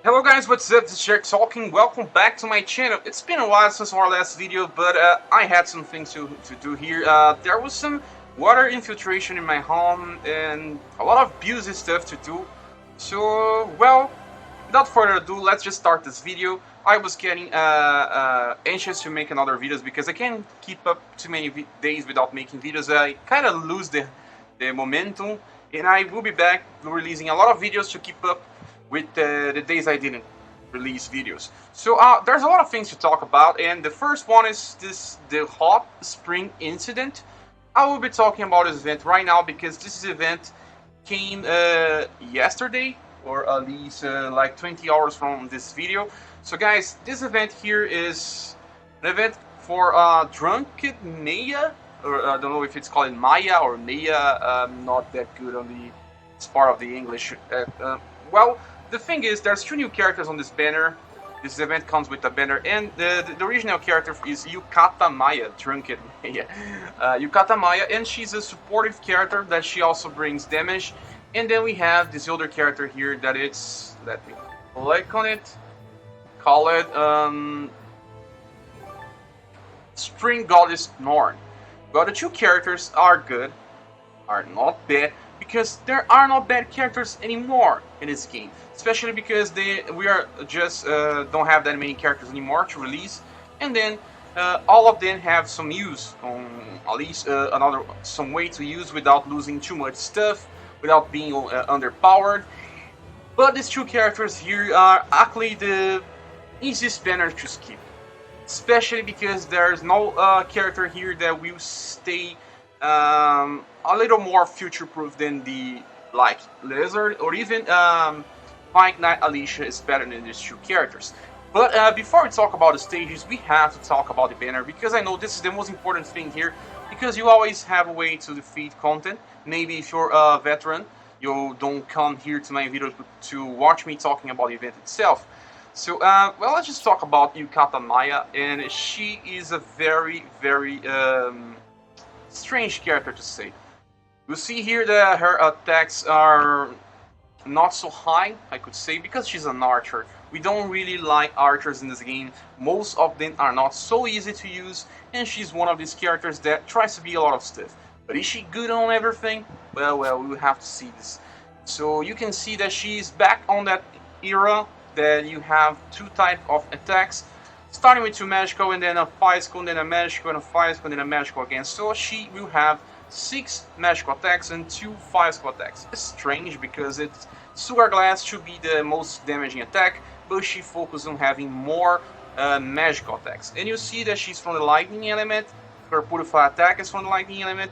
Hello guys, what's up? This is Shark talking. Welcome back to my channel. It's been a while since our last video, but I had some things to do here. There was some water infiltration in my home and a lot of busy stuff to do. So, well, without further ado, let's just start this video. I was getting anxious to make another videos because I can't keep up too many days without making videos. I kind of lose the momentum, and I will be back releasing a lot of videos to keep up with the days I didn't release videos. So there's a lot of things to talk about, and the first one is the hot spring incident. I will be talking about this event right now because this event came yesterday, or at least like 20 hours from this video. So guys, this event here is an event for Drunken Maya, or I don't know if it's called Maya or Maya. I'm not that good on the part of the English. Well, the thing is, there's two new characters on this banner. This event comes with a banner, and the original character is Yukata Maya, Drunken Maya. Yukata Maya, and she's a supportive character that she also brings damage. And then we have this other character here that it's, let me click on it, call it Spring Norn. Well, the two characters are good, are not bad, because there are no bad characters anymore in this game, especially because we are just don't have that many characters anymore to release, and then all of them have some use, at least some way to use without losing too much stuff, without being underpowered. But these two characters here are actually the easiest banner to skip, especially because there's no character here that will stay a little more future-proof than the Lizard, or even Fight Night Alicia is better than these two characters. But before we talk about the stages, we have to talk about the banner, because I know this is the most important thing here, because you always have a way to defeat content. Maybe if you're a veteran, you don't come here to my videos to watch me talking about the event itself. So, well, let's just talk about Yukata Maya, and she is a very, very strange character to say. You see here that her attacks are not so high, I could say, because she's an archer. We don't really like archers in this game. Most of them are not so easy to use, and she's one of these characters that tries to be a lot of stuff. But is she good on everything? Well, we will have to see this. So you can see that she's back on that era that you have two types of attacks, starting with two magical, and then a physical, and then a magical, and a physical, and then a magical again. So she will have 6 magical attacks and 2 physical attacks. It's strange because Sugar Glass should be the most damaging attack, but she focuses on having more magical attacks. And you see that she's from the lightning element. Her Purify Attack is from the lightning element.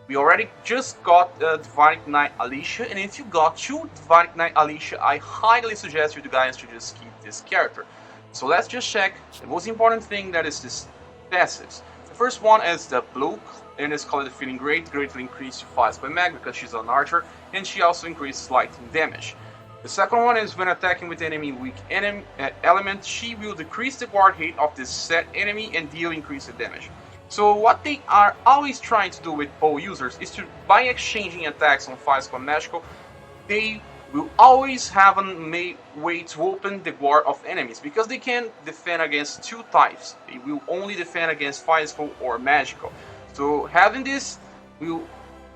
We already just got Divine Knight Alicia, and if you got 2 Divine Knight Alicia, I highly suggest you guys to just keep this character. So let's just check the most important thing, that is this passives. The first one is the blue, and it's called Feeling Great. Greatly increased to 5 by mag because she's an archer, and she also increases lightning damage. The second one is when attacking with enemy weak element, she will decrease the guard hit of this set enemy and deal increased damage. So what they are always trying to do with all users is to, by exchanging attacks on physical and magical, they will always have a way to open the guard of enemies, because they can defend against 2 types. They will only defend against physical or magical. So having this will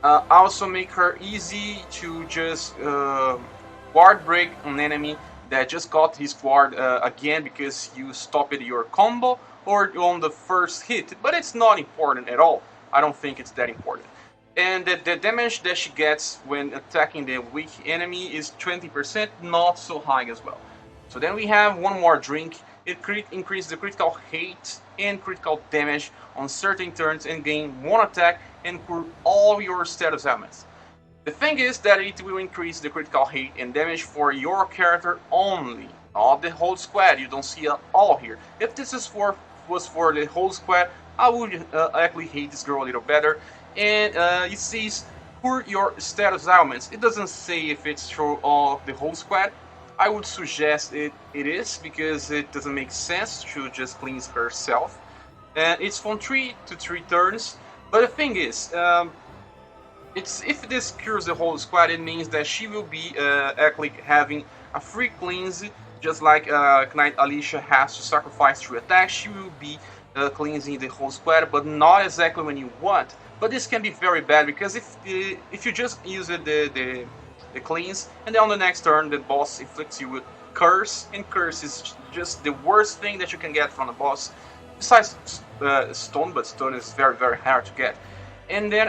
also make her easy to just guard break an enemy that just got his guard again because you stopped your combo or on the first hit. But it's not important at all. I don't think it's that important. And the damage that she gets when attacking the weak enemy is 20%, not so high as well. So then we have one more drink. It increases the critical hit and critical damage on certain turns, and gain 1 attack and cure all your status elements. The thing is that it will increase the critical hit and damage for your character only, not the whole squad. You don't see it all here. If this was for the whole squad, I would actually hate this girl a little better. And it says cure your status elements. It doesn't say if it's for all the whole squad. I would suggest it is, because it doesn't make sense to just cleanse herself. And it's from 3 to 3 turns. But the thing is, if this cures the whole squad, it means that she will be actually having a free cleanse just like Knight Alicia has to sacrifice 3 attacks, she will be cleansing the whole squad, but not exactly when you want. But this can be very bad, because if you just use the cleanse, and then on the next turn the boss inflicts you with curse, and curse is just the worst thing that you can get from the boss, besides stone, but stone is very hard to get. And then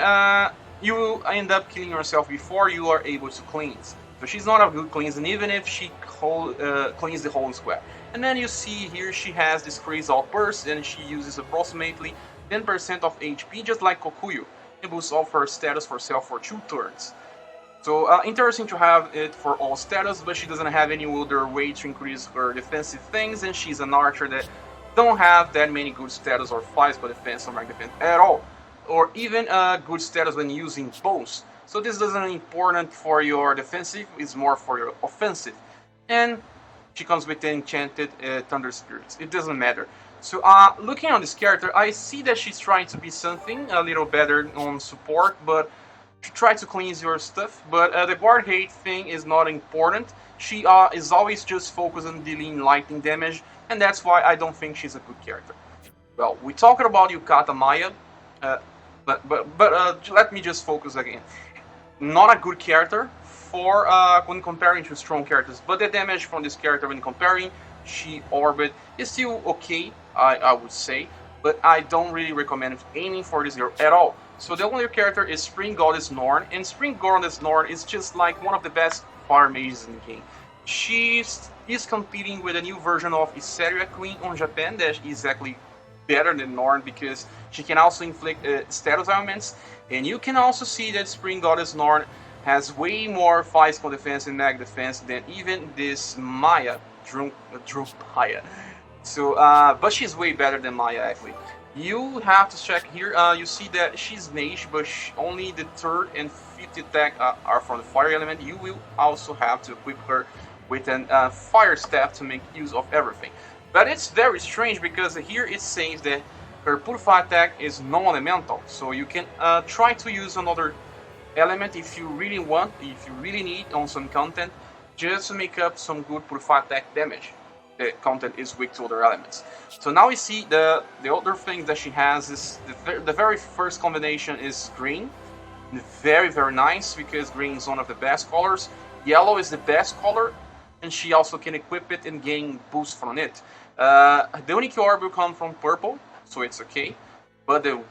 you will end up killing yourself before you are able to cleanse. So she's not a good cleansing, even if she cleans the whole square. And then you see here she has this crazy outburst, and she uses approximately 10% of HP, just like Kokuyo, and boosts off her status for self for 2 turns. So interesting to have it for all status, but she doesn't have any other way to increase her defensive things, and she's an archer that don't have that many good status or fights but defense or mag defense at all, or even good status when using bows. So this isn't important for your defensive, it's more for your offensive. And she comes with the enchanted Thunder Spirits, it doesn't matter. So looking on this character, I see that she's trying to be something a little better on support, but she tries to cleanse your stuff, but the guard hate thing is not important. She is always just focused on dealing lightning damage, and that's why I don't think she's a good character. Well, we talked about Yukata Maya, but let me just focus again. Not a good character for when comparing to strong characters, but the damage from this character when comparing She Orbit is still okay, I would say, but I don't really recommend aiming for this girl at all. So the only character is Spring Goddess Norn, and Spring Goddess Norn is just like one of the best fire mages in the game. She is competing with a new version of Iseria Queen on Japan that is actually better than Norn, because she can also inflict status ailments, and you can also see that Spring Goddess Norn has way more physical defense and mag defense than even this Maya, Maya. So, but she's way better than Maya actually. You have to check here, you see that she's mage, but only the 3rd and 5th attack are from the fire element. You will also have to equip her with a fire staff to make use of everything. But it's very strange, because here it says that her Purify Attack is non-elemental, so you can try to use another element if you really want, if you really need on some content, just to make up some good Purify Attack damage. The content is weak to other elements. So now we see the other thing that she has is the very first combination is green. Very nice, because green is one of the best colors. Yellow is the best color, and she also can equip it and gain boost from it. The unique orb will come from purple, so it's okay. But the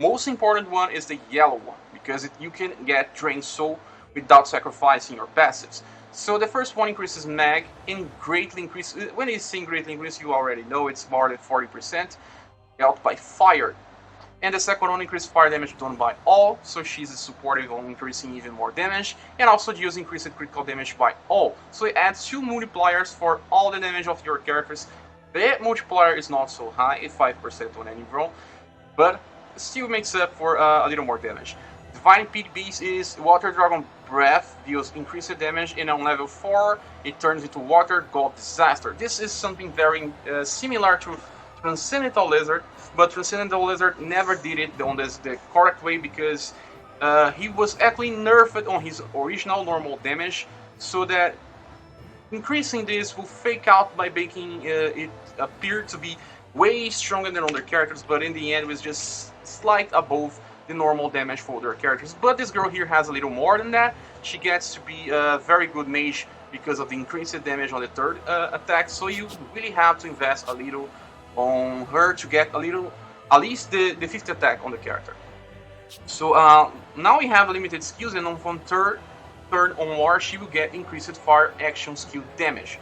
most important one is the yellow one, because you can get Drain Soul without sacrificing your passives. So the first one increases mag and greatly increases. When it's saying greatly increase, you already know it's more than 40%, dealt by fire. And the second one increases fire damage done by all, so she's supportive on increasing even more damage, and also deals increased critical damage by all. So it adds 2 multipliers for all the damage of your characters. The multiplier is not so high, it's 5% on any roll, but still makes up for a little more damage. Divine Pit Beast is Water Dragon Breath, deals increased damage, and on level 4 it turns into Water God Disaster. This is something very similar to Transcendental Lizard, but Transcendental Lizard never did it on the correct way, because he was actually nerfed on his original normal damage, so that increasing this will fake out by making it appear to be way stronger than other characters, but in the end it was just slight above the normal damage for other characters. But this girl here has a little more than that. She gets to be a very good mage because of the increased damage on the 3rd attack, so you really have to invest a little on her to get a little, at least the 5th attack on the character. So now we have limited skills, and on 3rd turn onward she will get increased fire action skill damage.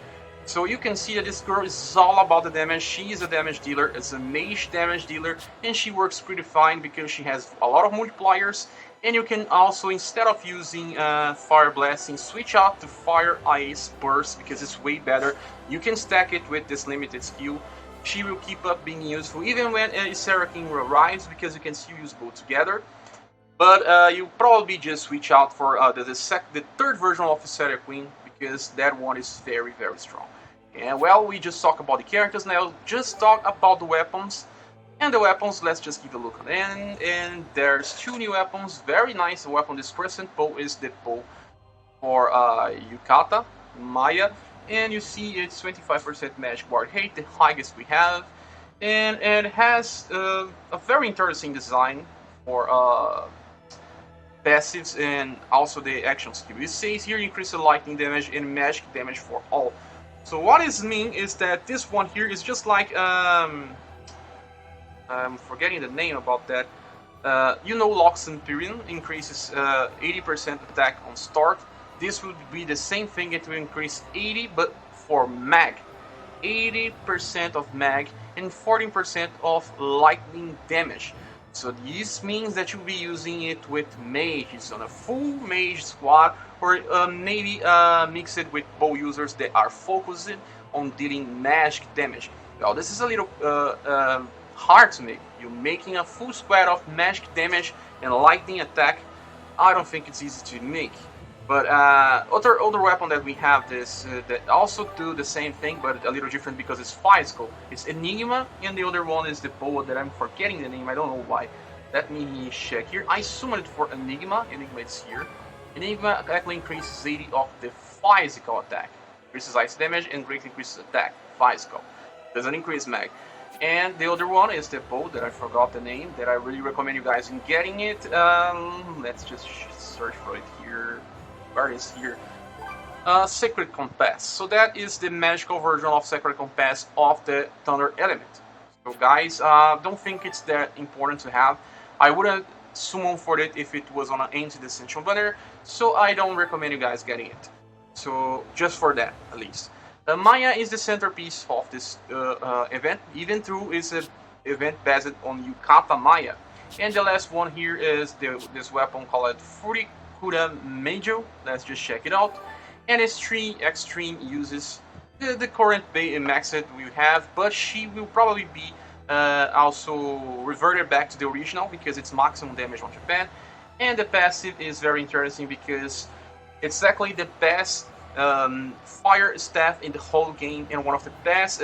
So you can see that this girl is all about the damage. She is a damage dealer, it's a mage damage dealer, and she works pretty fine because she has a lot of multipliers. And you can also, instead of using Fire Blessing, switch out to Fire Ice Burst, because it's way better. You can stack it with this limited skill. She will keep up being useful even when Iseria King arrives, because you can still use both together. But you probably just switch out for the 3rd version of Iseria Queen, because that one is very strong. And well, we just talked about the characters, now just talk about the weapons. And the weapons, let's just give a look at them. And there's 2 new weapons, very nice weapon. This crescent bow is the bow for Yukata Maya. and you see it's 25% magic ward hate, the highest we have, and it has a very interesting design for passives and also the action skill. It says here increase the lightning damage and magic damage for all. So what this means is that this one here is just like I'm forgetting the name about that. You know, Lox Empyrean increases 80% attack on start. This would be the same thing. It will increase 80, but for mag, 80% of mag and 14% of lightning damage. So this means that you'll be using it with mages on a full mage squad, or maybe mix it with bow users that are focusing on dealing magic damage. Well, this is a little hard to make. You're making a full squad of magic damage and lightning attack. I don't think it's easy to make. But other weapon that we have this that also do the same thing, but a little different because it's physical. It's Enigma, and the other one is the bow that I'm forgetting the name. I don't know why. Let me check here. I summoned it for Enigma. Enigma is here. Enigma actually increases 80 of the physical attack, increases ice damage and greatly increases attack. Physical doesn't increase mag. And the other one is the bow that I forgot the name. That I really recommend you guys in getting it. Let's just search for it here. Where is here? Sacred Compass. So that is the magical version of Sacred Compass of the Thunder element. So guys, don't think it's that important to have. I wouldn't summon for it if it was on an anti-dissension banner, so I don't recommend you guys getting it. So just for that, at least. Maya is the centerpiece of this event. Even through is an event based on Yukata Maya. And the last one here is this weapon called Valkyrie Anatomia. Let's just check it out. And Extreme uses the current maxed we have, but she will probably be also reverted back to the original because it's maximum damage on Japan. And the passive is very interesting because it's exactly the best fire staff in the whole game and one of the best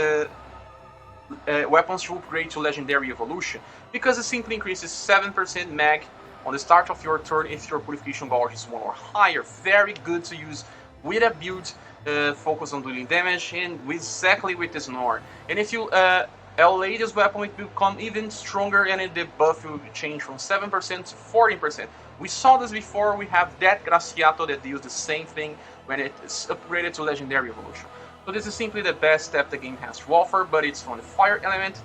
weapons to upgrade to Legendary Evolution because it simply increases 7% mag on the start of your turn if your Purification Gauge is 1 or higher. Very good to use with a build focus on dealing damage and exactly with this Norn. And if you LA this weapon, it will become even stronger and the buff will change from 7% to 14%. We saw this before. We have that Graciato that deals the same thing when it's upgraded to Legendary Evolution. So this is simply the best step the game has to offer, but it's on the fire element.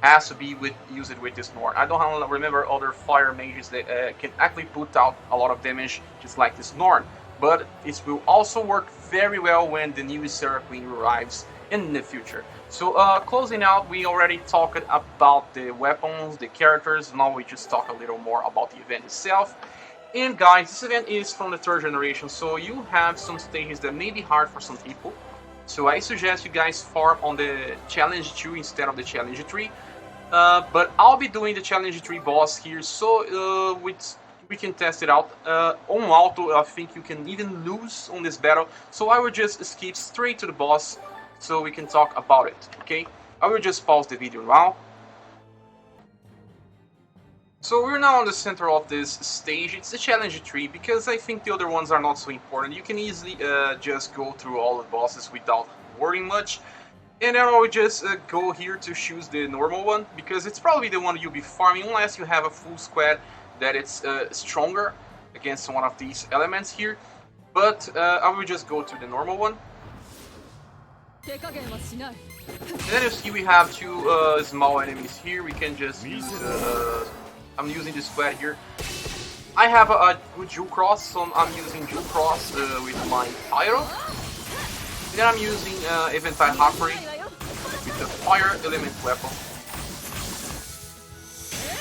Has to be used with this Norn. I don't remember other fire mages that can actually put out a lot of damage just like this Norn. But it will also work very well when the new Sarah Queen arrives in the future. So closing out, we already talked about the weapons, the characters. Now we just talk a little more about the event itself. And guys, this event is from the 3rd generation, so you have some stages that may be hard for some people. So I suggest you guys farm on the Challenge 2 instead of the Challenge 3. But I'll be doing the Challenge 3 boss here, so we can test it out. On auto, I think you can even lose on this battle, so I will just skip straight to the boss so we can talk about it, okay? I will just pause the video now. So we're now on the center of this stage. It's the Challenge 3 because I think the other ones are not so important. You can easily just go through all the bosses without worrying much. And then I will just go here to choose the normal one because it's probably the one you'll be farming unless you have a full squad that it's stronger against one of these elements here. But I will just go to the normal one. And then you see we have 2 small enemies here. We can just use, I'm using this squad here. I have a good Jewel Cross, so I'm using Jewel Cross with my Pyro. And then I'm using Eventide Valkyrie with the fire element weapon.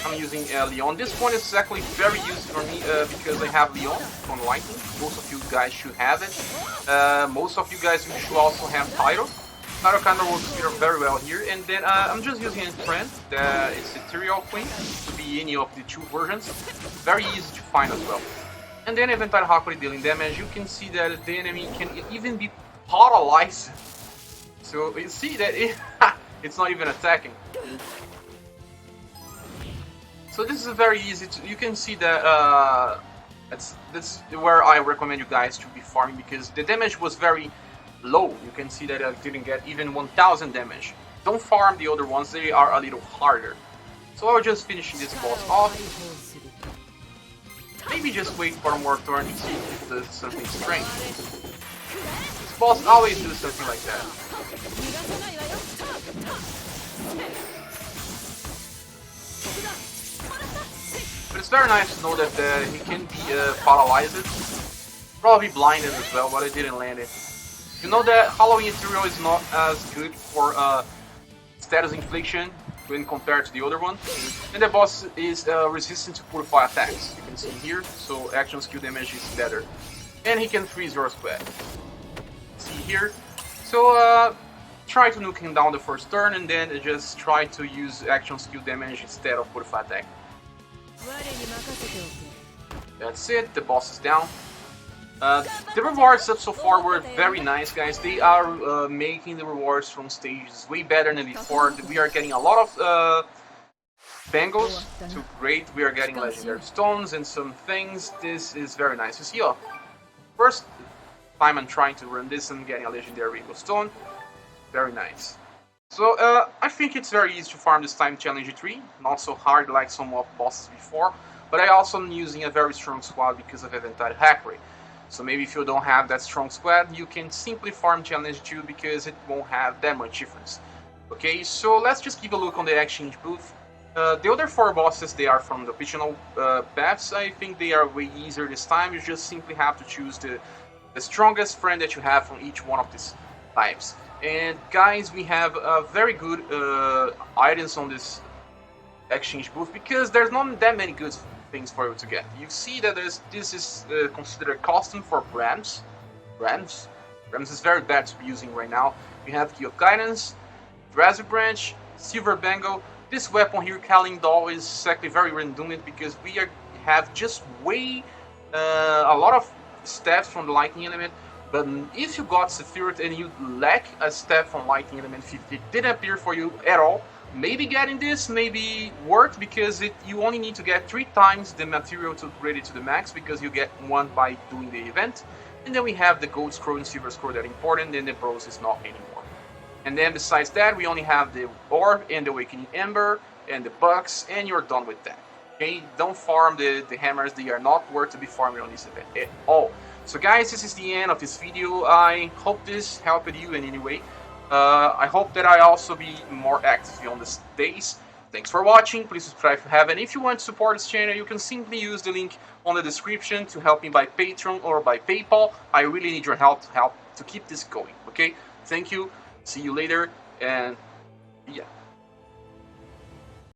I'm using Leon. This one is actually very useful for me because I have Leon from Lightning. Most of you guys should have it. Most of you guys should also have Pyro. Pyro kind of works here very well here. And then I'm just using a friend. It's Ethereal Queen. It could be any of the 2 versions. Very easy to find as well. And then Eventide Valkyrie dealing damage. You can see that the enemy can even be paralyzed. So you see that it's not even attacking. So this is very easy to, you can see that that's where I recommend you guys to be farming because the damage was very low. You can see that I didn't get even 1000 damage. Don't farm the other ones, they are a little harder. So I'll just finish this boss off. Maybe just wait for more turn to see if it does something strange. This boss always does something like that. But it's very nice to know that he can be paralyzed. Probably blinded as well, but I didn't land it. You know that Halloween Ethereal is not as good for status infliction when compared to the other one. And the boss is resistant to Purify Attacks, you can see here, so action skill damage is better. And he can freeze your squad. See here. So try to nuke him down the first turn and then just try to use action skill damage instead of Purify Attack. That's it, the boss is down. The rewards up so far were very nice, guys. They are making the rewards from stages way better than before. We are getting a lot of bangles to great. We are getting legendary stones and some things. This is very nice. You see, first time I'm trying to run this and getting a legendary rainbow stone. Very nice. So I think it's very easy to farm this time challenge 3. Not so hard like some of bosses before. But I also am using a very strong squad because of Inventory Hackery. So maybe if you don't have that strong squad, you can simply farm challenge 2 because it won't have that much difference. Okay, so let's just keep a look on the exchange booth. The other 4 bosses, they are from the optional paths. I think they are way easier this time. You just simply have to choose the strongest friend that you have from each one of these types. And guys, we have very good items on this exchange booth because there's not that many good things for you to get. You see that this is considered custom for Rams. Rams is very bad to be using right now. We have Key of Guidance, Razor Branch, Silver Bangle. This weapon here, Calling Doll, is exactly very redundant because we have just way a lot of steps from the Lightning Element. But if you got Sephiroth and you lack a step from Lightning Element 50, it didn't appear for you at all. Maybe getting this maybe worked because you only need to get 3 times the material to upgrade it to the max because you get 1 by doing the event. And then we have the gold scroll and silver scroll that are important, and the bronze is not anymore. And then besides that, we only have the orb and the awakening ember and the bucks, and you're done with that. Okay, don't farm the hammers, they are not worth to be farmed on this event at all. So guys, this is the end of this video. I hope this helped you in any way. I hope that I also be more active on these days. Thanks for watching. Please subscribe if you haven't. If you want to support this channel, you can simply use the link on the description to help me by Patreon or by PayPal. I really need your help to keep this going. Okay? Thank you. See you later. And yeah.